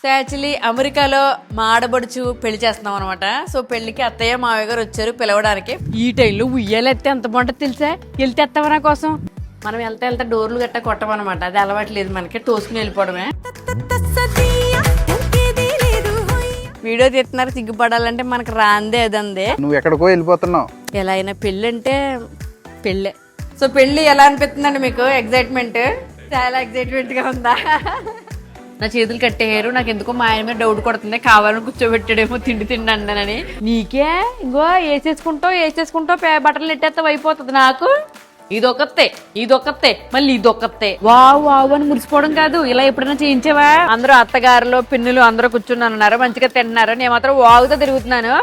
So actually అమెరికాలో మా ఆడబడుచు పెళ్లి చేస్తున్నాం అనమాట. సో పెళ్లికి అత్తయ్య మావయ్య గారు వచ్చారు పిలవడానికి. ఈ టైంలో ఉయ్యాలు ఎత్తే ఎంత బాగుంటుంది తెలుసా? వెళ్తే ఎత్తావా నా కోసం? మనం వెళ్తే డోర్లు గట్టా కొట్టమన్నమాట. అది అలవాటు లేదు మనకి, తోసుకుని వెళ్ళిపోవడమే. వీడియో తీస్తున్నారు, సిగ్గుపడాలంటే మనకు రాందే అదందే. నువ్వు ఎక్కడికో వెళ్ళిపోతున్నావు. ఎలా అయినా పెళ్ళి అంటే పెళ్ళే. సో పెళ్ళి ఎలా అనిపిస్తుందండి మీకు? ఎగ్జైట్మెంట్, చాలా ఎగ్జైట్మెంట్ గా ఉందా? నా చేతులు కట్టేయారు. నాకు ఎందుకో మా ఆయన మీద డౌట్ కొడుతుంది, కావాలని కూర్చోబెట్టాడేమో తిండి తిండి. నీకే ఇంకో వేసేసుకుంటావు బట్టలు నెట్టేస్తావు అయిపోతుంది. నాకు ఇదొకతే మళ్ళీ ఇదొకతే వావ్ అని మురిసిపోవడం కాదు. ఇలా ఎప్పుడైనా చేయించావా? అందరూ అత్తగారులో పిన్నులు అందరూ కూర్చున్నారు, మంచిగా తింటున్నారు. నేను మాత్రం వాగుతో తిరుగుతున్నాను.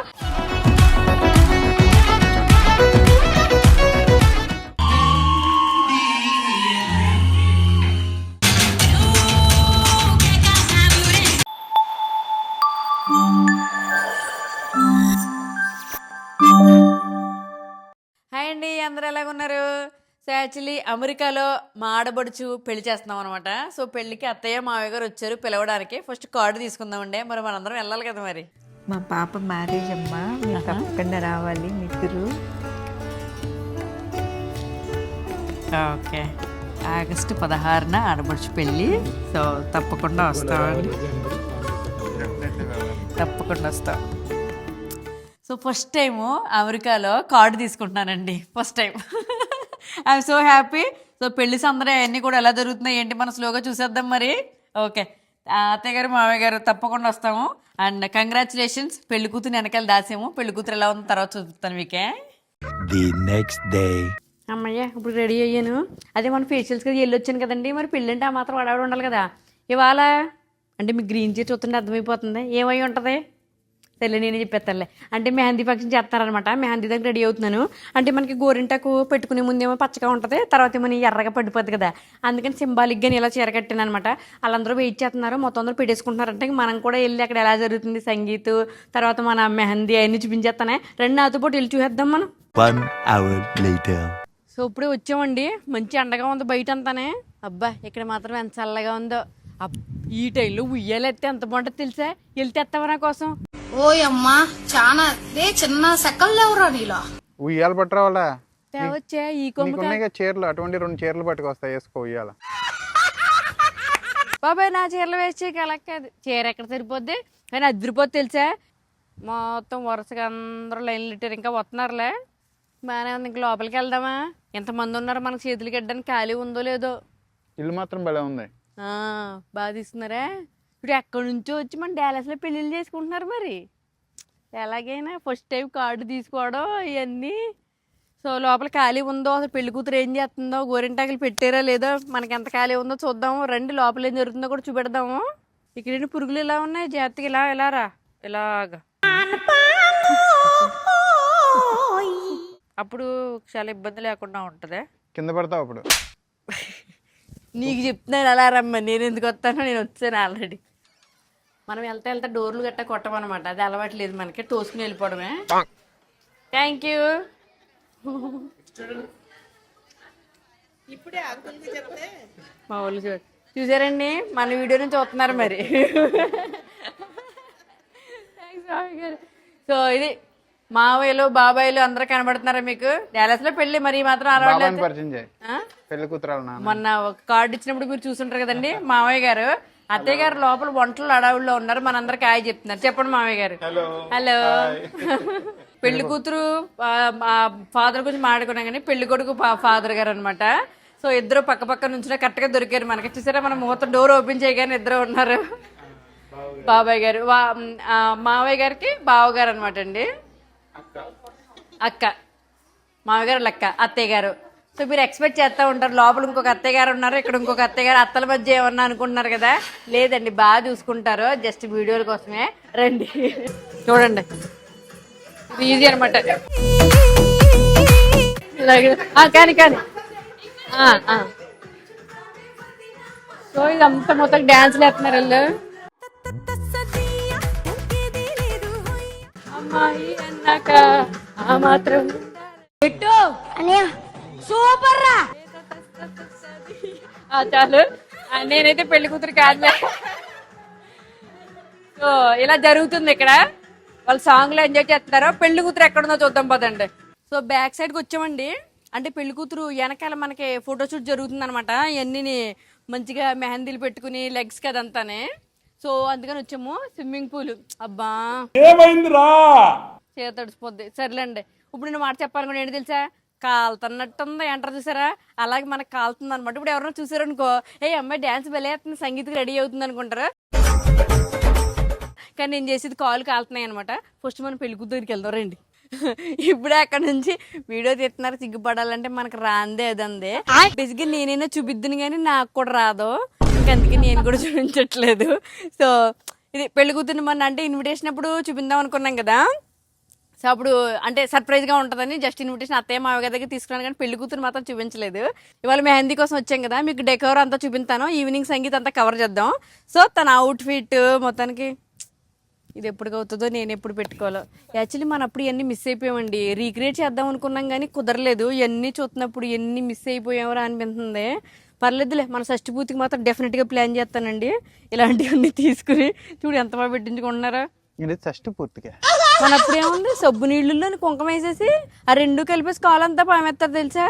హాయ్ అండి, అందరూ ఎలాగున్నారు? సో యాక్చువల్లీ అమెరికాలో మా ఆడబడుచు పెళ్లి చేస్తున్నాం అనమాట. సో పెళ్లికి అత్తయ్య మావయ్య గారు వచ్చారు పిలవడానికి. ఫస్ట్ కార్డు తీసుకుందామండి, మరి మనందరం వెళ్ళాలి కదా. మరి మా పాప మ్యారేజ్ అమ్మా, మీరు తప్పకుండా రావాలి మిత్రులు. ఓకే, ఆగస్టు 16న ఆడబడుచు పెళ్ళి. సో తప్పకుండా వస్తామండి, తప్పకుండా వస్తాం. సో ఫస్ట్ టైము అమెరికాలో కార్డు తీసుకుంటున్నానండి, first time. I'm so happy. So పెళ్లి సందడి అవన్నీ కూడా ఎలా జరుగుతున్నాయి ఏంటి మనం స్లోగా చూసేద్దాం మరి. ఓకే, అత్తయ్య గారు మామయ్య గారు తప్పకుండా వస్తాము. అండ్ కంగ్రాచులేషన్స్, పెళ్లి కూతురు వెనకాల దాసాము. పెళ్లి కూతురు ఎలా ఉందో తర్వాత చూపిస్తాను మీకే. అమ్మయ్య ఇప్పుడు రెడీ అయ్యాను. అదే మన ఫేషియల్స్కి వెళ్ళి వచ్చాను కదండి. మరి పెళ్ళి అంటే ఆ మాత్రం వడవాడు ఉండాలి కదా. ఇవాళ అంటే మీకు గ్రీన్ చీర చూస్తుంటే అర్థమైపోతుంది ఏమై ఉంటుంది. తెల్ల నేను చెప్పేస్తానులే. అంటే మెహందీ ఫంక్షన్ చేస్తారనమాట. మెహందీ దగ్గర రెడీ అవుతున్నాను. అంటే మనకి గోరింటాకు పెట్టుకునే ముందేమో పచ్చగా ఉంటుంది, తర్వాత ఏమో ఎర్రగా పడిపోద్ది కదా. అందుకని సింబాలిక్గా ఇలా చీర కట్టాను అనమాట. వాళ్ళందరూ వెయిట్ చేస్తున్నారు, మొత్తం అందరూ పెట్టేసుకుంటున్నారంటే మనం కూడా వెళ్ళి అక్కడ ఎలా జరుగుతుంది సంగీత్, తర్వాత మన మెహందీ అవన్నీ చూపించేస్తానే. రెండు నాతో పాటు వెళ్ళి చూసేద్దాం మనం. 1 hour later. సో ఇప్పుడే వచ్చామండి, మంచి ఎండగా ఉంది బయట అంతానే. అబ్బా ఇక్కడ మాత్రం ఎంత చల్లగా ఉందో. ఈ టైంలో ఉయ్యాలు ఎత్తే ఎంత బాగుంటుంది తెలుసా? వెళ్తే ఎత్తావా నా కోసం? ఓయమ్మా చాలా చిన్న సెకల్ లేవురా నీలో. ఉయ్యాలు పట్టరావాలా? వచ్చా ఈ చీరలు అటువంటి 2 చీరలు పట్టుకొస్తాయి, వేసుకో ఉయ్యాల. బాబాయ్ నా చీరలు వేస్ట్ చేయక అలా కాదు, చీర ఎక్కడ సరిపోద్ది కానీ అదిరిపోద్ది తెలుసా. మొత్తం వరుసగా అందరూ లైన్లు ఇట్టారు, ఇంకా వస్తున్నారులే. బాగానే ఉంది. ఇంక లోపలికి వెళ్దామా? ఎంతమంది ఉన్నారు, మనకు చేతులకి వెళ్ళడానికి ఖాళీ ఉందో లేదో. ఇల్లు మాత్రం భలే ఉంది, బాగా తీస్తున్నారా. ఇప్పుడు ఎక్కడి నుంచో వచ్చి మన డాలస్లో పెళ్ళిళ్ళు చేసుకుంటున్నారు. మరి ఎలాగైనా ఫస్ట్ టైం కార్డు తీసుకోవడం ఇవన్నీ. సో లోపల ఖాళీ ఉందో, అసలు పెళ్లి కూతురు ఏం చేస్తుందో, గోరింటాకులు పెట్టారా లేదో, మనకి ఎంత ఖాళీ ఉందో చూద్దాము రండి. లోపల ఏం జరుగుతుందో కూడా చూపెడదాము. ఇక్కడ పురుగులు ఇలా ఉన్నాయి, జాగ్రత్తగా ఇలా ఇలా రా, ఇలాగా. అప్పుడు చాలా ఇబ్బంది లేకుండా ఉంటుంది. కింద పడతావు అప్పుడు. నీకు చెప్తున్నాను అలా రమ్మని, నేను ఎందుకు వస్తానో, నేను వచ్చాను ఆల్రెడీ. మనం వెళ్తే డోర్లు గట్టా కొట్టమన్నమాట. అది అలవాటు లేదు మనకి, తోసుకుని వెళ్ళిపోవడమే. Thank you. మా వాళ్ళు చూసారండి, మన వీడియోని చూస్తున్నారు మరి. సో ఇది మావయ్యలు బాబాయిలు అందరూ కనబడుతున్నారా మీకు? డాలస్లో పెళ్లి మరి మాత్రం అలవాటు. మొన్న ఒక కార్డు ఇచ్చినప్పుడు మీరు చూసుంటారు కదండి. మావయ్య గారు అత్తయ్య గారు లోపల వంటలు అడవుల్లో ఉన్నారు, మనందరికి హాయ్ చెప్తున్నారు. చెప్పండి మావయ్య గారు. హలో. పెళ్లి కూతురు ఫాదర్ గురించి మాట్లాడుకున్నాం కానీ పెళ్లి కొడుకు ఫాదర్ గారు అనమాట. సో ఇద్దరు పక్క పక్క నుంచి కరెక్ట్ గా దొరికారు మనకి. చూసారా, మనం మొత్తం డోర్ ఓపెన్ చేయగానే ఇద్దరు ఉన్నారు. బాబాయ్ గారు మావయ్య గారికి బావగారు అనమాట అండి. అక్క మావయ్య గారు లెక్క అత్తయ్య గారు. సో మీరు ఎక్స్పెక్ట్ చేస్తూ ఉంటారు లోపల ఇంకొక అత్తయ్య గారు ఉన్నారు, ఇక్కడ ఇంకొక అత్తయ్య గారు, అత్తల మధ్య ఏమన్నా అనుకుంటున్నారు కదా. లేదండి, బాగా చూసుకుంటారు, జస్ట్ వీడియోల కోసమే. రండి చూడండి, ఈజీ అనమాట. కానీ కానీ సో ఇదంతా మొత్తం డాన్స్లు వేస్తున్నారు వీళ్ళు. అమ్మాయి అన్నాక ఆ మాత్రం పెట్టు సూపర్ రా. చాలు, నేనైతే పెళ్లి కూతురు కాదులే. సో ఇలా జరుగుతుంది ఇక్కడ. వాళ్ళు సాంగ్ లో ఎంజాయ్ చేస్తున్నారు. పెళ్లి కూతురు ఎక్కడుందో చూద్దాం పదండి. సో బ్యాక్ సైడ్ కి వచ్చామండి. అంటే పెళ్లి కూతురు వెనకాల మనకి ఫోటోషూట్ జరుగుతుంది అనమాట. ఇవన్నీ మంచిగా మెహందీలు పెట్టుకుని లెగ్స్ కి అదంతానే. సో అందుకని వచ్చాము. స్విమ్మింగ్ పూల్ అబ్బా ఏమైందిరా చేత తడిసిపోద్ది. సర్లేండి. ఇప్పుడు నేను మాట చెప్పాలనుకుని ఏంటి తెలుసా, కాలుతున్నట్టుంది ఎంటర్ చూసారా, అలాగే మనకు కాలుతుంది అనమాట. ఇప్పుడు ఎవరైనా చూసారనుకో, ఏ అమ్మాయి డాన్స్ వెళ్ళేస్తుంది సంగీతకి రెడీ అవుతుంది అనుకుంటారు. కానీ నేను చేసేది కాలు కాలుతున్నాయి అనమాట. ఫస్ట్ మనం పెళ్లి కూతురు దగ్గరికి వెళ్దాం రండి. ఇప్పుడే అక్కడ నుంచి వీడియో తీస్తున్నారు. సిగ్గుపడాలంటే మనకు రాందే అదందే. బేసిక్గా నేనైనా చూపిద్దును కానీ నాకు కూడా రాదు. అందుకే నేను కూడా చూపించట్లేదు. సో ఇది పెళ్లి కూతురు మొన్న అంటే ఇన్విటేషన్ అప్పుడు చూపిందాం అనుకున్నాం కదా. సో అప్పుడు అంటే సర్ప్రైజ్గా ఉంటుందని జస్ట్ ఇన్విటేషన్ అత్తయ్య మామయ్య దగ్గర తీసుకున్నాను కానీ పెళ్లి కూతురు మాత్రం చూపించలేదు. ఇవాళ మెహందీ కోసం వచ్చాం కదా, మీకు డెకోర్ అంతా చూపిస్తాను. ఈవినింగ్ సంగీత్ అంతా కవర్ చేద్దాం. సో తన అవుట్ ఫిట్ మొత్తానికి ఇది ఎప్పుడు అవుతుందో నేను ఎప్పుడు పెట్టుకోవాలో. యాక్చువల్లీ మనం అప్పుడు ఇవన్నీ మిస్ అయిపోయామండి. రీక్రియేట్ చేద్దాం అనుకున్నాం కానీ కుదరలేదు. ఇవన్నీ చూస్తున్నప్పుడు ఎన్ని మిస్ అయిపోయామో అనిపిస్తుంది. పర్లేదులే, మన షష్టి పూర్తికి మాత్రం డెఫినెట్గా ప్లాన్ చేస్తానండి. ఇలాంటివన్నీ తీసుకుని చూడు ఎంత బాగా పెట్టించుకుంటున్నారా. ఇది షష్టి పూర్తిగా మన అప్పుడు ఏముంది, సబ్బు నీళ్ళల్లో కుంకుమ వేసేసి ఆ రెండు కలిపేసి కాలంతా పామెత్తారు తెలుసా.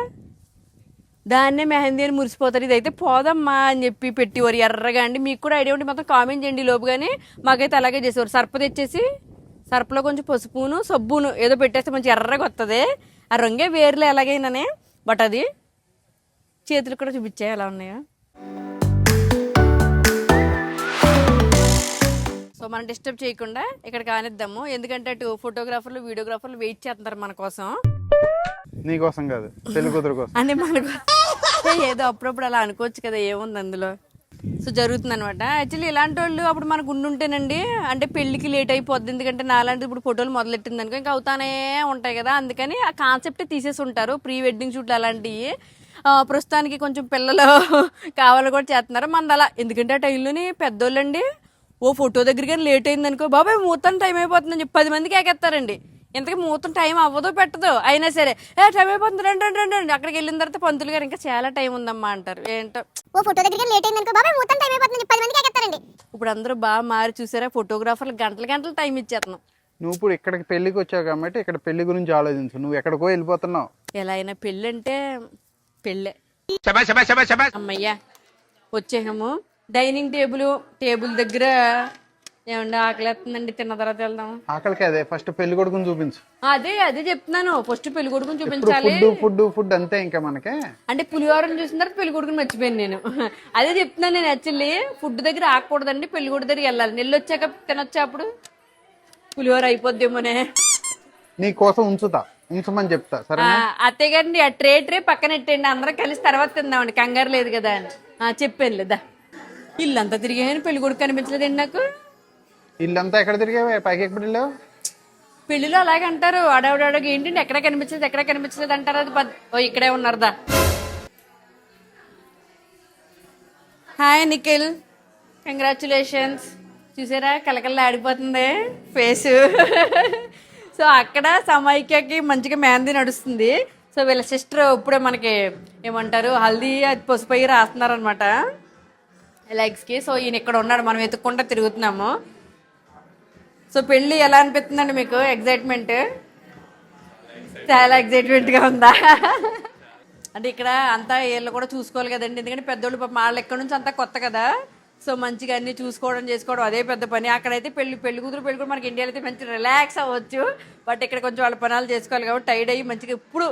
దాన్నే మెహందీ అని మురిసిపోతారు. ఇదైతే పోదమ్మా అని చెప్పి పెట్టేవారు ఎర్రగా. అండి మీకు కూడా ఐడియా ఉంటే మొత్తం కామెంట్ చేయండి లోపు. కానీ మాకైతే అలాగే చేసేవారు. సర్ప తెచ్చేసి సర్పలో కొంచెం పసుపును సబ్బును ఏదో పెట్టేస్తే మంచి ఎర్రగా వస్తుంది. ఆ రంగే వేర్లే ఎలాగైనానే. బట్ అది చేతులు కూడా చూపించే ఎలా ఉన్నాయా. సో మనం డిస్టర్బ్ చేయకుండా ఇక్కడ కానిద్దాము. ఎందుకంటే అటు ఫోటోగ్రాఫర్లు వీడియోగ్రాఫర్లు వెయిట్ చేస్తున్నారు మన కోసం. నీకోసం కాదు, పెళ్లి కూతురు కోసం. అంటే మనకు ఏదో అప్పుడప్పుడు అలా అనుకోవచ్చు కదా, ఏముంది అందులో. సో జరుగుతుంది అనమాట. యాక్చువల్లీ ఇలాంటి వాళ్ళు అప్పుడు మనకు ఉండుంటేనండి అంటే పెళ్లికి లేట్ అయిపోద్ది. ఎందుకంటే నాలాంటి ఇప్పుడు ఫోటోలు మొదలెట్టింది అనుకో ఇంకా అవుతానే ఉంటాయి కదా. అందుకని ఆ కాన్సెప్ట్ తీసేసి ఉంటారు. ప్రీ వెడ్డింగ్ షూట్లు అలాంటివి. ప్రస్తుతానికి కొంచెం పిల్లలు కావాలి కూడా చేస్తున్నారు మనది అలా. ఎందుకంటే ఆ టైంలోని పెద్దోళ్ళండి ఓ ఫోటో దగ్గరికి లేట్ అయింది అనుకో, బాబాయ్ ముహూర్తం టైం అయిపోతుందని చెప్పి 10 మందికి ఎక్కేస్తారండి. ఇంతకీ ముహూర్తం టైం అవ్వదో పెట్టదో అయినా సరే టైం అయిపోతుంది రండి రండి రండి. అక్కడికి వెళ్ళిన తర్వాత పంతులు గారు ఇంకా చాలా టైం ఉందమ్మా అంటారు. ఏంటో ఓ ఫోటో దగ్గరికి లేట్ అయింది అనుకో, బాబాయ్ ముహూర్తం టైం అయిపోతుంది 10 మందికి ఎక్కేస్తారండి. ఇప్పుడు అందరూ బాగా మారి చూసారా, ఫోటోగ్రాఫర్లు గంటలు టైం ఇచ్చేస్తున్నాం. నువ్వు ఇప్పుడు ఇక్కడికి పెళ్లికి వచ్చావు కాబట్టి ఇక్కడ పెళ్లి గురించి ఆలోచించు. నువ్వు ఎక్కడికో వెళ్ళిపోతున్నావు. ఎలా అయినా పెళ్ళి అంటే పెళ్ళే. అమ్మయ్యా వచ్చేసాము. డైనింగ్ టేబుల్ దగ్గర ఏమండి ఆకలేస్తుందండి, తిన్న తర్వాత వెళ్దాం. ఆకలికి అదే ఫస్ట్ పెళ్లి కొడుకుని చూపించు. అదే చెప్తున్నాను, ఫస్ట్ పెళ్లి కొడుకుని చూపించాలి. ఫుడ్ అంతే ఇంకా మనకే. అంటే పులిహోరని చూసిన తర్వాత పెళ్లి కొడుకుని మర్చిపోయాను నేను. అదే చెప్తున్నాను నేను. యాక్చువల్లీ ఫుడ్ దగ్గర ఆగకూడదండి, పెళ్లి కొడుకు దగ్గరికి వెళ్ళాలి. నెల్లు వచ్చాక తినొచ్చా అప్పుడు పులిహోర అయిపోద్దేమోనే. నీ కోసం ఉంచమని చెప్తా సరే. అత్తయ్య గారిని ఆ ట్రే పక్కన పెట్టండి, అందరం కలిసి తర్వాత తిందామండి, కంగారు లేదు కదా అని చెప్పాను లేదా. ఇల్లంతా తిరిగాను, పెళ్లి కొడుకు కనిపించలేదండి నాకు. ఇల్లంతా ఎక్కడ తిరిగావే, పైకి ఎప్పుడు వెళ్ళావు? పెళ్లిలో అలాగే అంటారు, అడవుడకి ఏంటంటే ఎక్కడ కనిపించలేదు అంటారు. అది ఇక్కడే ఉన్నారుదా. Hi Nikhil, congratulations. చూసారా కలకల్లా ఆడిపోతుంది ఫేస్. సో అక్కడ సమైక్యకి మంచిగా మెహందీ నడుస్తుంది. సో వీళ్ళ సిస్టర్ ఇప్పుడే మనకి ఏమంటారు హల్దీ అది పసుపు అయ్యి రాస్తున్నారనమాట లెగ్స్కి. సో ఈయన ఇక్కడ ఉన్నాడు, మనం వెతుక్కుంటా తిరుగుతున్నాము. సో పెళ్ళి ఎలా అనిపిస్తుందండి మీకు? ఎగ్జైట్మెంట్, చాలా ఎగ్జైట్మెంట్గా ఉందా? అంటే ఇక్కడ అంతా వీళ్ళు కూడా చూసుకోవాలి కదండి, ఎందుకంటే పెద్దోళ్ళు పాపం వాళ్ళ ఎక్కడి నుంచి అంతా కొత్త కదా. సో మంచిగా అన్ని చేసుకోవడం అదే పెద్ద పని. అక్కడైతే పెళ్లి కూతురు పెళ్లి కూడా మనకి ఇండియాలో అయితే మంచి రిలాక్స్ అవ్వచ్చు. బట్ ఇక్కడ కొంచెం వాళ్ళ పనాలు చేసుకోవాలి కాబట్టి టైడ్ అయ్యి మంచిగా ఇప్పుడు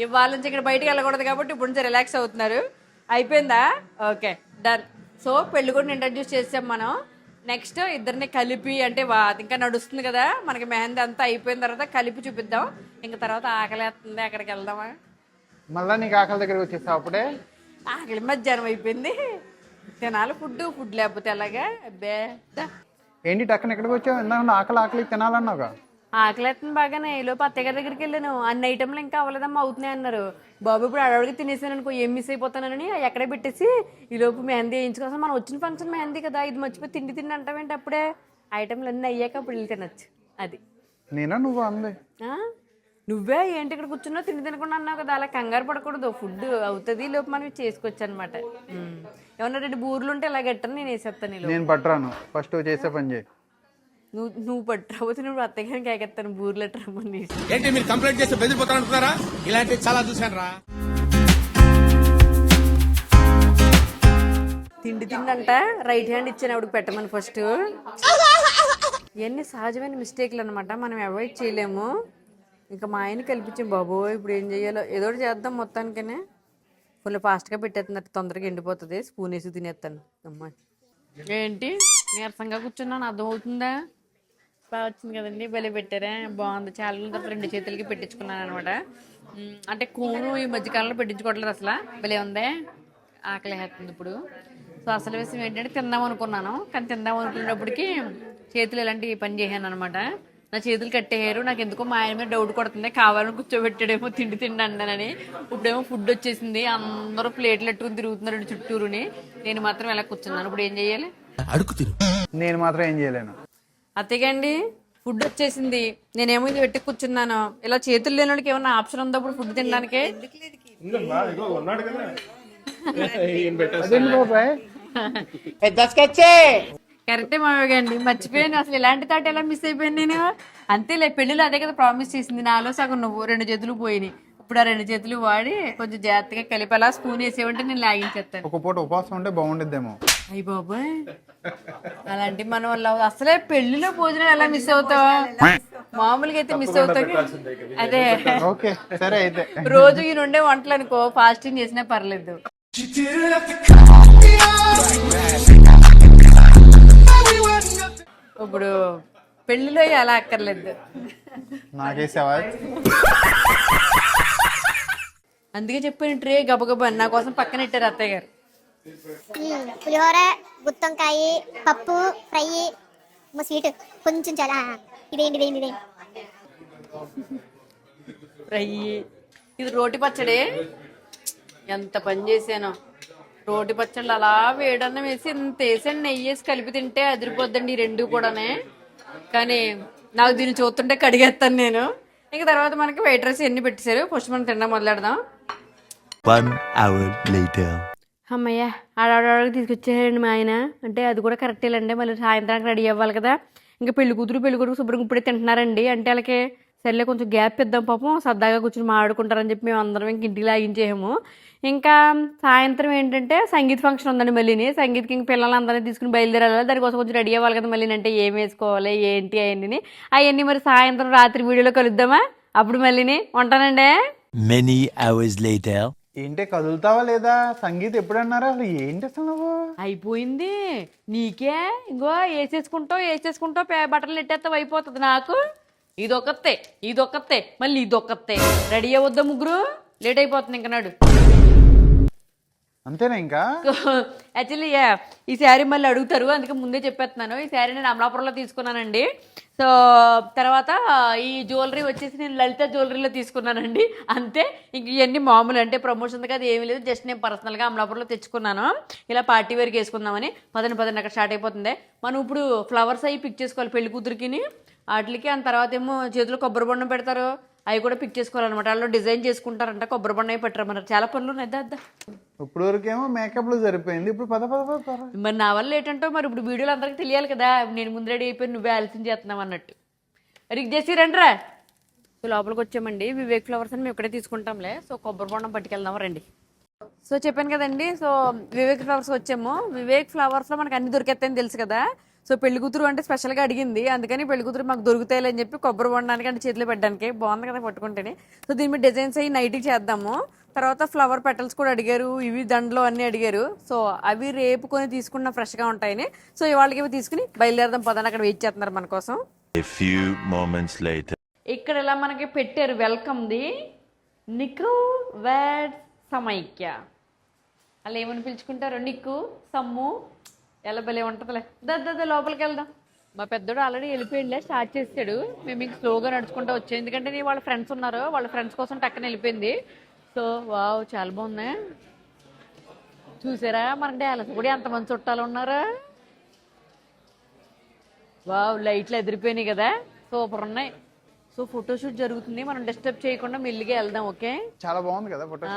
ఇవాళ నుంచి ఇక్కడ బయటకు వెళ్ళకూడదు కాబట్టి ఇప్పుడు నుంచి రిలాక్స్ అవుతున్నారు. అయిపోయిందా? Okay done. సో పెళ్లి కూడా ఇంట్రడ్యూస్ చేసాం మనం. నెక్స్ట్ ఇద్దరిని కలిపి అంటే ఇంకా నడుస్తుంది కదా మనకి మెహందీ అంతా అయిపోయిన తర్వాత కలిపి చూపిద్దాం. ఇంకా తర్వాత ఆకలేస్తుంది, అక్కడికి వెళ్దామా? మళ్ళీ నీకు ఆకలి దగ్గరికి వచ్చేస్తావు అప్పుడే? ఆకలి మధ్యాహ్నం అయిపోయింది, తినాలి ఫుడ్ లేకపోతే ఎలాగా. అబ్బే ఏంటి టక్కన ఎక్కడికి వచ్చావు? ఇందాక ఆకలి తినాలన్నావుగా. ఆకలేస్తుంది బాగానే. ఈలోపు అత్తయ్య గారి దగ్గరికి వెళ్ళాను, అన్ని ఐటమ్లు ఇంకా అవ్వలేదమ్మా అవుతున్నాయి అన్నారు. బాబు ఇప్పుడు అడవికి తినేసాను అనుకో, ఏం మిస్ అయిపోతానని ఎక్కడే పెట్టేసి ఈలోపు మెహందీ వేయించుకోసం. మనం వచ్చిన ఫంక్షన్ మెహందీ కదా, ఇది మర్చిపోయి తిండి అంటావేంటి? అప్పుడే ఐటమ్లు అన్నీ అయ్యాక అప్పుడు వెళ్ళి తినచ్చు. అది నేనా నువ్వు అంది? నువ్వే ఏంటి ఇక్కడ కూర్చున్నావు తిండి తినకుండా అన్నావు కదా, అలా కంగారు పడకూడదు. ఫుడ్ అవుతుంది లోపు మనం చేసుకోవచ్చు అనమాట. ఏమన్నా 2 బూర్లు ఉంటే ఇలా గట్టని నేను వేసేస్తాను. నేను పట్టరాను, ఫస్ట్ చేసే పని చేయి. నువ్వు పట్టుకపోతే నువ్వు అత్తయ్య గారికి ఎగెత్తాను బూర్లు రమ్మని. ఏంటి మీరు కంప్లైంట్ చేస్తే బెదిరిపోతారనుకున్నారా? ఇలాంటివి చాలా చూశాను రా. తిండి తిండంట రైట్ హ్యాండ్ ఇచ్చాను ఆవిడకి పెట్టమని ఫస్ట్. ఇవన్నీ సహజమైన మిస్టేక్లు అనమాట, మనం అవాయిడ్ చేయలేము. ఇంకా మా ఆయన కల్పించాం బాబు, ఇప్పుడు ఏం చేయాలో ఏదో ఒకటి చేద్దాం మొత్తానికనే. ఫుల్ ఫాస్ట్గా పెట్టేస్తున్నట్టు తొందరగా ఎండిపోతుంది, స్పూన్ వేసి తినేస్తాను. అమ్మాయి ఏంటి నీరసంగా కూర్చున్నాను, అర్థమవుతుందా? బాగా వచ్చింది కదండి, భలే పెట్టారా, బాగుంది. చాలా రోజుల తర్వాత 2 చేతులకి పెట్టించుకున్నాను అనమాట. అంటే కోను ఈ మధ్యకాలంలో పెట్టించుకోవట్లేదు అసలు, భలే ఉందే. ఆకలి వేస్తుంది ఇప్పుడు. సో అసలు విషయం ఏంటంటే తిందాం అనుకున్నాను, కానీ తిందాం అనుకునేటప్పటికి చేతులు ఇలాంటి పని చేశాను అనమాట. నా చేతులు కట్టేయారు. నాకు ఎందుకో మా ఆయన మీద డౌట్ కొడుతుంది, కావాలని కూర్చోబెట్టాడేమో తిండి అన్నానని. ఇప్పుడేమో ఫుడ్ వచ్చేసింది, అందరూ ప్లేట్లు ఎట్టుకుని తిరుగుతున్నారు చుట్టూరుని. నేను మాత్రం ఎలా కూర్చున్నాను, ఇప్పుడు ఏం చెయ్యాలి? నేను మాత్రం ఏం చేయలేను. అత్తగండి ఫుడ్ వచ్చేసింది, నేనేమో ఇది పెట్టి కూర్చున్నాను. ఇలా చేతులు లేని వాళ్ళకి ఏమన్నా ఆప్షన్ ఉందా ఇప్పుడు ఫుడ్ తినడానికి? కరెక్టే మామయ్యండి, మర్చిపోయాను అసలు. ఇలాంటి తాట ఎలా మిస్ అయిపోయాను నేను. అంతేలే, పెళ్ళిలో అదే కదా ప్రామిస్ చేసింది. నాలో సగం నువ్వు 2 చేతులు పోయినాయి. ఇప్పుడు ఆ 2 చేతులు వాడి కొంచెం జాగ్రత్తగా కలిపి అలా స్పూన్ వేసేవంటే నేను లాగించేస్తాను. ఒక పూట ఉపవాసం ఉంటే బాగుండిద్దేమో. అయ్యి బాబాయ్, అలాంటి మన వల్ల అసలే పెళ్లిలో భోజనం ఎలా మిస్ అవుతావా? మామూలుగా అయితే మిస్ అవుతావు. అదే ఓకే సరే అయితే. రోజు ఈ 2 వంటలు అనుకో, ఫాస్టింగ్ చేసినా పర్లేదు. ఇప్పుడు పెళ్లిలో అలా అక్కర్లేదు. నాకేసావా? అందుకే చెప్పాను ట్రే గబగబా నా కోసం పక్కన పెట్టారు అత్తయ్య గారు. పులిహోర, గుత్తొంకాయ, పప్పు ఫ్రై, స్వీట్ కొంచెం చాలా. ఇదేంటి ఫ్రై, ఇది రోటి పచ్చడి. ఎంత పని చేశాను. రోటి పచ్చళ్ళు అలా వేడన్నం వేసి ఇంత వేసాను, నెయ్యి వేసి కలిపి తింటే అదిరిపోద్దండి ఈ 2 కూడానే. కానీ నాకు దీన్ని చూస్తుంటే కడిగేస్తాను నేను. ఇంకా తర్వాత మనకి వైట్ రైస్ ఎన్ని పెట్టేశారు, ఫస్ట్ మనం తినడం మొదలెడదాం. 1 hour later. అమ్మయ్య, ఆడవాళ్ళకి తీసుకొచ్చేయండి మా ఆయన. అంటే అది కూడా కరెక్టేలండి, మళ్ళీ సాయంత్రానికి రెడీ అవ్వాలి కదా. ఇంకా పెళ్లి కూతురు పెళ్లి కొడుకు శుభ్రంగా ఇప్పుడే తింటున్నారండి. అంటే వాళ్ళకి సర్లే కొంచెం గ్యాప్ ఇద్దాం, పాపం సరదాగా కూర్చొని మాట్లాడుకుంటారని చెప్పి మేము అందరం ఇంక ఇంటికి లాగించేసాము. ఇంకా సాయంత్రం ఏంటంటే సంగీత్ ఫంక్షన్ ఉందండి మళ్ళీని. సంగీత్కి ఇంక పిల్లలందరినీ తీసుకుని బయలుదేరాలి, దానికోసం కొంచెం రెడీ అవ్వాలి కదా మళ్ళీ. అంటే ఏం వేసుకోవాలి ఏంటి అవన్నీ మరి సాయంత్రం రాత్రి వీడియోలో కలుద్దామా? అప్పుడు మళ్ళీని ఉంటానండి. Many hours later. ఏంటి కదులుతావా లేదా? సంగీత్ ఎప్పుడన్నారా అసలు? ఏంటి అసలు నువ్వు? అయిపోయింది నీకే. ఇంకో వేసేసుకుంటావు బట్టలు నెట్టేస్తావు, అయిపోతుంది. నాకు ఇదొక్కతే మళ్ళీ ఇదొక్కతే. రెడీ అవ్వద్దా ముగ్గురు? లేట్ అయిపోతుంది ఇంక నాడు. అంతేనా ఇంకా? యాక్చువల్లీ ఈ శారీ మళ్ళీ అడుగుతారు, అందుకే ముందే చెప్పేస్తున్నాను. ఈ శారీ నేను అమలాపురంలో తీసుకున్నానండి. సో తర్వాత ఈ జ్యువెలరీ వచ్చేసి నేను లలిత జ్యువెలరీలో తీసుకున్నానండి. అంతే, ఇంక ఇవన్నీ మామూలు, అంటే ప్రమోషన్ కాదు ఏమీ లేదు, జస్ట్ నేను పర్సనల్గా అమలాపురంలో తెచ్చుకున్నాను. ఇలా పార్టీ వేర్కి వేసుకుందామని. పదండి అక్కడ స్టార్ట్ అయిపోతుంది. మనం ఇప్పుడు ఫ్లవర్స్ అవి పిక్ చేసుకోవాలి పెళ్లి కూతురికి వాటికి. ఆ తర్వాత ఏమో చేతిలో కొబ్బరి బొండం పెడతారు, అవి కూడా పిక్ చేసుకోవాలన్నమాట. వాళ్ళు డిజైన్ చేసుకుంటారంట, కొబ్బరి బొండం అవి పెట్టరమన్నారు. చాలా పనులు ఉన్నాయి. ఇప్పుడు వరకేమో మేకప్ లో సరిపోయింది, ఇప్పుడు పద. మరి నా వల్ల ఏంటంటే మరి ఇప్పుడు వీడియోలు అందరికి తెలియాలి కదా, నేను ముందు రెడీ అయిపోయి నువ్వే ఆలస్యం చేస్తున్నావు అన్నట్టు. రిక్ చేసి రండిరా. సో లోపలికి వచ్చామండి. వివేక్ ఫ్లవర్స్ అని మేము ఇక్కడే తీసుకుంటాంలే. సో కొబ్బరి బొండం పట్టుకెళ్దాం రండి. సో చెప్పాను కదండి, సో వివేక్ ఫ్లవర్స్ వచ్చాము. వివేక్ ఫ్లవర్స్లో మనకు అన్ని దొరికేస్తాయని తెలుసు కదా. సో పెళ్లి కూతురు అంటే స్పెషల్గా అడిగింది, అందుకని పెళ్లి కూతురు మాకు దొరుకుతాయి అని చెప్పి కొబ్బరి బొండానికి అంటే చేతిలో పెట్టడానికి బాగుంది కదా పట్టుకుంటేనే. సో దీని మీద డిజైన్స్ అయ్యి నైట్కి చేద్దాము. తర్వాత ఫ్లవర్ పెటల్స్ కూడా అడిగారు, ఇవి దండలు అన్నీ అడిగారు. సో అవి రేపు కొని తీసుకున్న ఫ్రెష్గా ఉంటాయని. సో ఇవాళకి ఇవి తీసుకుని బయలుదేరదాం పదని. అక్కడ వెయిట్ చేస్తున్నారు మన కోసం. A few moments later. ఇక్కడ ఇలా మనకి పెట్టారు వెల్కమ్ది, నిక్కు వేడ్ సమైక్య. అలా ఏమని పిలుచుకుంటారు, నిక్కు సమ్ము, ఎలా భలే ఉంటుందిలే. దా లోపలికి వెళ్దాం. మా పెద్దోడు ఆల్రెడీ వెళ్ళిపోయిందిలే, స్టార్ట్ చేసాడు. మేము ఇంక స్లోగా నడుచుకుంటూ వచ్చాం, ఎందుకంటే నీ వాళ్ళ ఫ్రెండ్స్ ఉన్నారు, వాళ్ళ ఫ్రెండ్స్ కోసం టక్కన వెళ్ళిపోయింది. సో వావ్, చాలా బాగున్నాయి. చూసారా మనకి డాలస్ కూడా ఎంతమంది చుట్టాలు ఉన్నారా. వావ్, లైట్లు ఎదిరిపోయినాయి కదా, సూపర్ ఉన్నాయి. సో ఫోటోషూట్ జరుగుతుంది, మనం డిస్టర్బ్ చేయకుండా మెల్లిగా వెళ్దాం. ఓకే, చాలా బాగుంది కదా ఫోటో.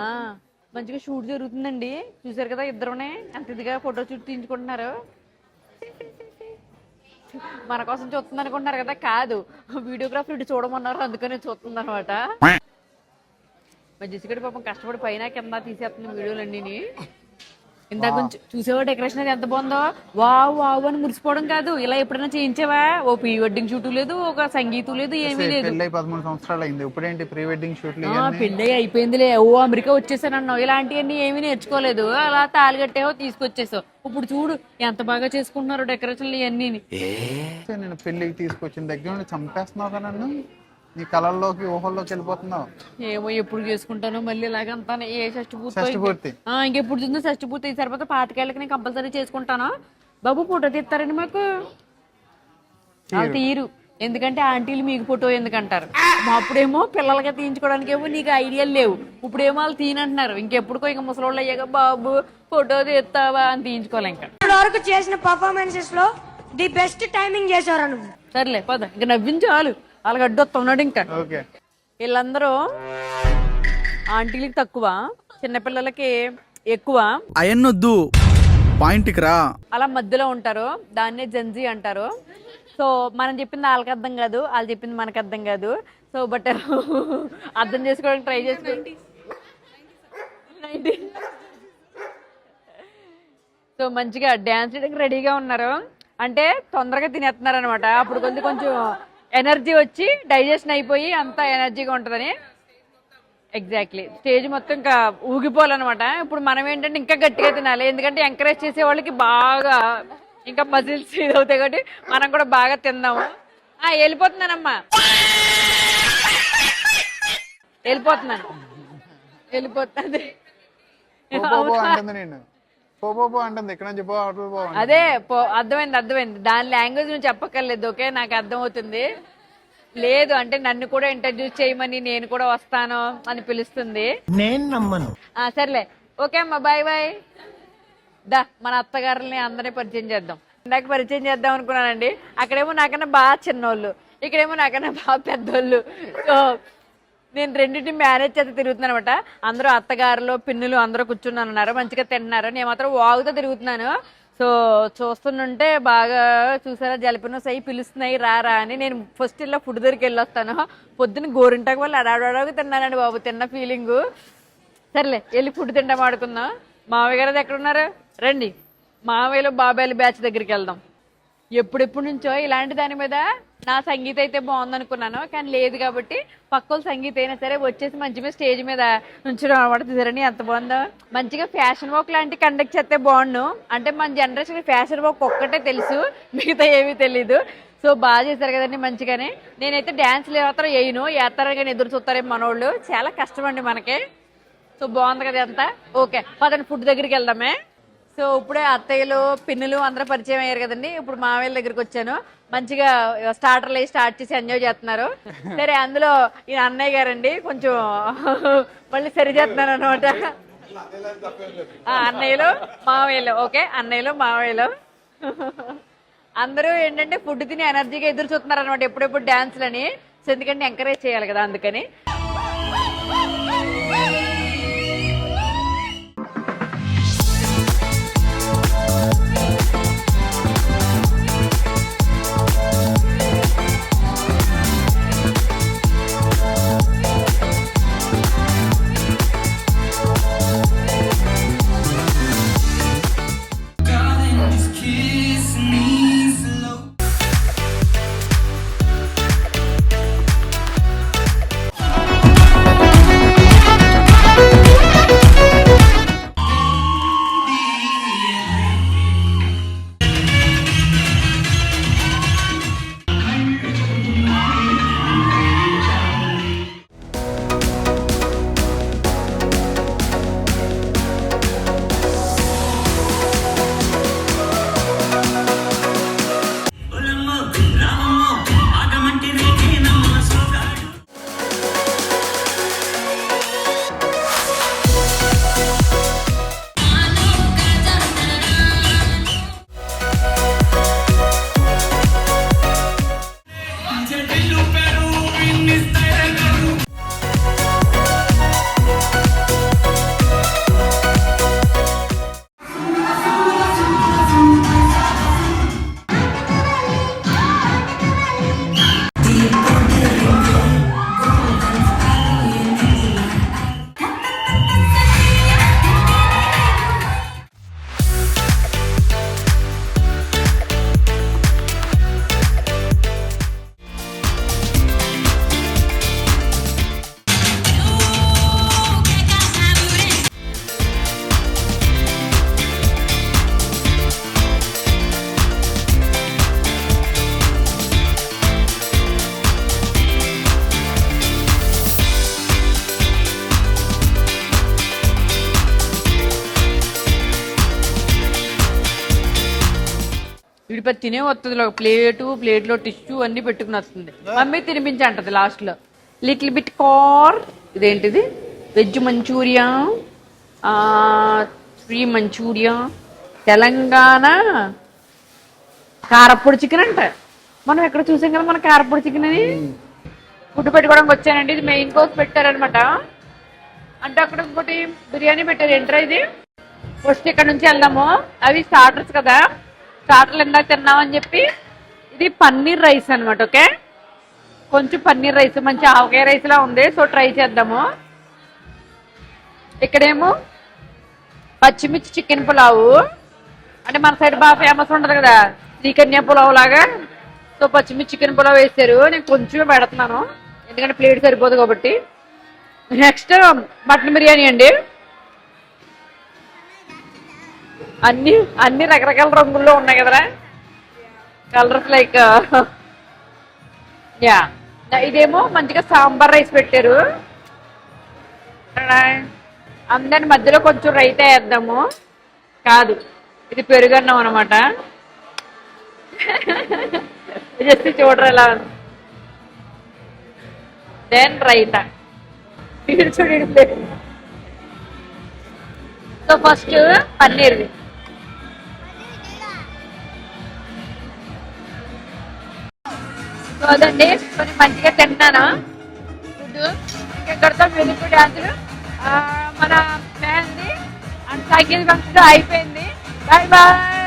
మంచిగా షూట్ జరుగుతుందండి. చూసారు కదా ఇద్దరునే ఎంత ఇదిగా ఫోటోషూట్ తీయించుకుంటున్నారు. మన కోసం చూస్తుంది అనుకుంటున్నారు కదా, కాదు వీడియోగ్రాఫర్ ఇటు చూడమన్నారు అందుకనే చూస్తుంది అనమాట. మరి జెసికటి పాపం కష్టపడి పైన కింద తీసేస్తుంది వీడియోలన్నీ. ఇందాక కొంచెం చూసేవా డెకరేషన్ అది ఎంత బాగుందో, వావ్ వావ్ అని మురిసిపోవడం కాదు, ఇలా ఎప్పుడైనా చేయించావా? ఓ ప్రీ వెడ్డింగ్ షూట్ లేదు, ఒక సంగీతం లేదు, ఏమీ లేదు. పెళ్ళి 13 సంవత్సరాలు అయింది, ఇప్పుడేంటి ప్రీ వెడ్డింగ్ షూట్లు? పెళ్ళి అయిపోయిందిలే, ఓ అమెరికా వచ్చేసానన్నావు, ఇలాంటివన్నీ ఏమీ నేర్చుకోలేదు, అలా తాళి కట్టేవో తీసుకొచ్చేసావు. ఇప్పుడు చూడు ఎంత బాగా చేసుకుంటున్నారు డెకరేషన్లు ఇవన్నీ. నేను పెళ్ళికి తీసుకొచ్చిన దగ్గర నుండి చంపేస్తున్నావు కదా నన్ను, నీ కళల్లోకి ఊహల్లోకి వెళ్ళిపోతున్నావు. ఏమో ఎప్పుడు చేసుకుంటాను మళ్ళీ ఇలాగంతా ఏ షష్టి షష్టి పూర్తి ఇంకెప్పుడు చూద్దాం షష్టి పూర్తి సరిపోతే పాతికేళ్ళకి నేను కంపల్సరీ చేసుకుంటాను. బాబు ఫోటో తీస్తారండి మాకు? వాళ్ళు తీరు, ఎందుకంటే ఆంటీలు మీకు ఫోటో ఎందుకంటారు. అప్పుడేమో పిల్లలకి తీయించుకోవడానికి ఏమో నీకు ఐడియాలు లేవు, ఇప్పుడేమో వాళ్ళు తీయనంటున్నారు. ఇంకెప్పుడుకో ఇంకా ముసలోళ్ళు అయ్యాక బాబు ఫోటో తీస్తావా అని తీయించుకోవాలి. ఇంకా వరకు చేసిన పర్ఫార్మెన్సెస్ లో ది బెస్ట్ టైమింగ్ చేశారు నువ్వు. సర్లే పద, ఇంకా నవ్వించాలు, అలాగ అడ్డొస్తున్నాడు. ఇంకా వీళ్ళందరూ ఆంటీలకి తక్కువ, చిన్నపిల్లలకి ఎక్కువ. అయన్నొద్దు, పాయింట్కి రా. అలా మధ్యలో ఉంటారు, దాన్నే జెన్జీ అంటారు. సో మనం చెప్పింది వాళ్ళకి అర్థం కాదు, వాళ్ళు చెప్పింది మనకు అర్థం కాదు. సో బట్ అర్థం చేసుకోవడానికి ట్రై చేసుకోండి. సో మంచిగా డ్యాన్స్ చేయడానికి రెడీగా ఉన్నారు, అంటే తొందరగా తినేస్తున్నారు అనమాట. అప్పుడు కొంచెం ఎనర్జీ వచ్చి డైజెషన్ అయిపోయి అంతా ఎనర్జీగా ఉంటుందని. ఎగ్జాక్ట్లీ, స్టేజ్ మొత్తం ఇంకా ఊగిపోవాలన్నమాట. ఇప్పుడు మనం ఏంటంటే ఇంకా గట్టిగా తినాలి, ఎందుకంటే ఎంకరేజ్ చేసే వాళ్ళకి బాగా ఇంకా మజిల్స్ ఇది అవుతాయి కాబట్టి మనం కూడా బాగా తిందాము. వెళ్ళిపోతున్నానమ్మా, వెళ్ళిపోతున్నాను. అదే అర్థమైంది, దాని లాంగ్వేజ్ నువ్వు చెప్పక్కర్లేదు. ఓకే, నాకు అర్థం అవుతుంది. లేదు అంటే నన్ను కూడా ఇంట్రడ్యూస్ చేయమని నేను కూడా వస్తాను అని పిలుస్తుంది. నేను నమ్మను. సర్లే, ఓకే అమ్మా, బాయ్ బాయ్. దా మన అత్తగారుల్ని అందరినీ పరిచయం చేద్దాం. ఇందాక పరిచయం చేద్దాం అనుకున్నానండి, అక్కడేమో నాకన్నా బాగా చిన్నోళ్ళు, ఇక్కడేమో నాకన్నా బాగా పెద్దోళ్ళు. సో నేను రెండింటిని మేనేజ్ చేస్తే తిరుగుతున్నాను అనమాట. అందరూ అత్తగారులు పిన్నులు అందరూ కూర్చుని ఉన్నారు, మంచిగా తింటున్నారు, నేను మాత్రం వాగుతూ తిరుగుతున్నాను. సో చూస్తుంటే బాగా చూసారా, జలపినోస్ అయ్యి పిలుస్తున్నాయి రారా అని. నేను ఫస్ట్ ఇలా ఫుడ్ దగ్గరికి వెళ్ళొస్తాను. పొద్దున్న గోరింటాకు వల్ల అడాడగా తిన్నానండి బాబు, తిన్న ఫీలింగు. సర్లే వెళ్ళి ఫుడ్ తింటాం, ఆడుకుందాం. మావయ్య గారు ఎక్కడున్నారు? రండి, మావయ్యలో బాబాయ్ల బ్యాచ్ దగ్గరికి వెళ్దాం. ఎప్పుడెప్పుడు నుంచో ఇలాంటి దాని మీద నా సంగీతం అయితే బాగుందనుకున్నాను, కానీ లేదు కాబట్టి పక్కల సంగీతం అయినా సరే వచ్చేసి మంచిగా స్టేజ్ మీద నుంచడం అనమాట. చూసారని ఎంత బాగుందో. మంచిగా ఫ్యాషన్ వాక్ లాంటి కండక్ట్ చేస్తే బాగుండు, అంటే మన జనరేషన్ ఫ్యాషన్ వాక్ ఒక్కటే తెలుసు, మిగతా ఏమీ తెలీదు. సో బాగా చేశారు కదండి మంచిగానే. నేనైతే డ్యాన్స్లు మాత్రం వేయను, వేస్తారని కానీ ఎదురు చూస్తారేమో మనోళ్ళు, చాలా కష్టం అండి మనకి. సో బాగుంది కదా అంతా. ఓకే పదండి ఫుడ్ దగ్గరికి వెళ్దామే. సో ఇప్పుడే అత్తయ్యలు పిన్నులు అందరూ పరిచయం అయ్యారు కదండి, ఇప్పుడు మావయ్య దగ్గరికి వచ్చాను. మంచిగా స్టార్టర్లు స్టార్ట్ చేసి ఎంజాయ్ చేస్తున్నారు. సరే, అందులో ఈ అన్నయ్య గారండి కొంచెం మళ్ళీ సరి చేస్తున్నారు అనమాట. అన్నయ్యలు మావయ్యలు, ఓకే అన్నయ్యలు మావయ్యలు అందరూ ఏంటంటే ఫుడ్ తిని ఎనర్జీగా ఎదురు చూస్తున్నారు అనమాట, ఎప్పుడెప్పుడు డాన్స్లని. సో ఎందుకంటే ఎంకరేజ్ చేయాలి కదా, అందుకని. తినే వస్తుంది ఒక ప్లేట్లో టిష్యూ అన్ని పెట్టుకుని వస్తుంది. మమ్మీ తినిపించి అంటది లాస్ట్ లో. లిటిల్ బిట్ కార్, ఇదేంటిది వెజ్ మంచూరియా, 3 మంచూరియా, తెలంగాణ కారపొడి చికెన్ అంట. మనం ఎక్కడ చూసాం కదా మన కారపొడి చికెన్ అని. ఫుడ్ పెట్టుకోవడానికి వచ్చానండి. ఇది మెయిన్ కోర్స్ పెట్టారనమాట. అంటే అక్కడ ఇంకోటి బిర్యానీ పెట్టారు. ఏంట్రా ఇది? ఫస్ట్ ఇక్కడ నుంచి వెళ్దాము. అవి స్టార్టర్స్ కదా, స్టార్టర్లు ఇందాక తిన్నామని చెప్పి ఇది పన్నీర్ రైస్ అనమాట. ఓకే, కొంచెం పన్నీర్ రైస్, మంచి ఆవకాయ రైస్ లా ఉంది. సో ట్రై చేద్దాము. ఇక్కడేమో పచ్చిమిర్చి చికెన్ పులావు, అంటే మన సైడ్ బాగా ఫేమస్ ఉంటది కదా శ్రీకన్యా పులావ్ లాగా. సో పచ్చిమిర్చి చికెన్ పులావ్ వేసారు. నేను కొంచెమే పెడుతున్నాను ఎందుకంటే ప్లేట్ సరిపోదు కాబట్టి. నెక్స్ట్ మటన్ బిర్యానీ అండి. అన్ని రకరకాల రంగుల్లో ఉన్నాయి కదరా, కలర్స్ లైక్. యా, ఇదేమో మంచిగా సాంబార్ రైస్ పెట్టారు. అందరి మధ్యలో కొంచెం రైతా వేద్దాము. కాదు, ఇది పెరుగన్నం అనమాట. జస్ట్ చూడరు ఎలా. దెన్ రైతా. సో ఫస్ట్ పన్నీర్ది. సో అదండి, కొన్ని మంచిగా తిన్నాను ఫుడ్. ఇంకెక్కడితో మ్యూజిక్ డాన్సులు మన మెహందీ అండ్ సంగీత ఫంక్షన్ అయిపోయింది. Bye bye.